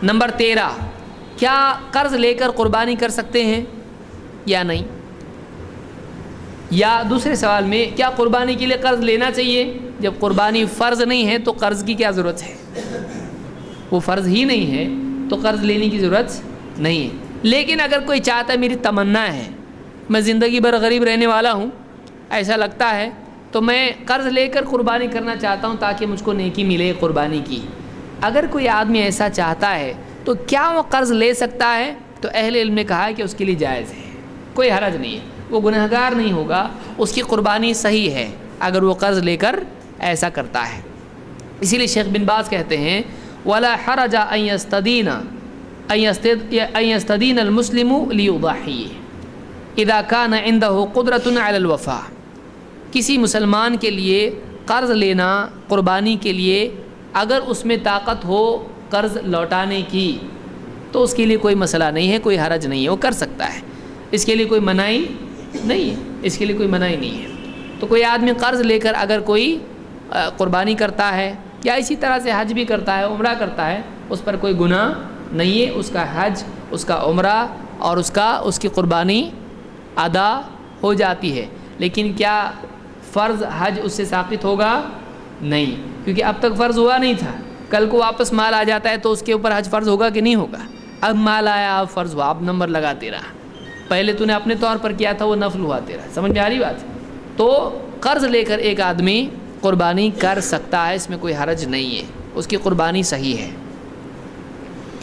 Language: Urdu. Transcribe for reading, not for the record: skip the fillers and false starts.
نمبر 13، کیا قرض لے کر قربانی کر سکتے ہیں یا نہیں؟ یا دوسرے سوال میں، کیا قربانی کے لیے قرض لینا چاہیے؟ جب قربانی فرض نہیں ہے تو قرض کی کیا ضرورت ہے؟ وہ فرض ہی نہیں ہے تو قرض لینے کی ضرورت نہیں ہے۔ لیکن اگر کوئی چاہتا ہے میری تمنا ہے، میں زندگی بھر غریب رہنے والا ہوں، ایسا لگتا ہے تو میں قرض لے کر قربانی کرنا چاہتا ہوں تاکہ مجھ کو نیکی ملے قربانی کی، اگر کوئی آدمی ایسا چاہتا ہے تو کیا وہ قرض لے سکتا ہے؟ تو اہل علم نے کہا ہے کہ اس کے لیے جائز ہے، کوئی حرج نہیں ہے، وہ گنہگار نہیں ہوگا، اس کی قربانی صحیح ہے اگر وہ قرض لے کر ایسا کرتا ہے۔ اسی لیے شیخ بن باز کہتے ہیں وَلَا حَرَجَ أَن يَسْتَدِينَ الْمُسْلِمُ لِيُضَحِّيَ إِذَا كَانَ عِنْدَهُ قُدْرَةٌ عَلَى الْوَفَاءِ، کسی مسلمان کے لیے قرض لینا قربانی کے لیے اگر اس میں طاقت ہو قرض لوٹانے کی تو اس کے لیے کوئی مسئلہ نہیں ہے، کوئی حرج نہیں ہے، وہ کر سکتا ہے، اس کے لیے کوئی منائی نہیں ہے، اس کے لیے کوئی منائی نہیں ہے۔ تو کوئی آدمی قرض لے کر اگر کوئی قربانی کرتا ہے یا اسی طرح سے حج بھی کرتا ہے، عمرہ کرتا ہے، اس پر کوئی گناہ نہیں ہے، اس کا حج، اس کا عمرہ اور اس کی قربانی ادا ہو جاتی ہے۔ لیکن کیا فرض حج اس سے ثابت ہوگا؟ نہیں، کیونکہ اب تک فرض ہوا نہیں تھا، کل کو واپس مال آ جاتا ہے تو اس کے اوپر حج فرض ہوگا کہ نہیں ہوگا؟ اب مال آیا، اب فرض ہوا، اب نمبر لگاتے رہا، پہلے تو نے اپنے طور پر کیا تھا وہ نفل ہوا تیرا، سمجھ میں آ رہی بات؟ تو قرض لے کر ایک آدمی قربانی کر سکتا ہے، اس میں کوئی حرج نہیں ہے، اس کی قربانی صحیح ہے۔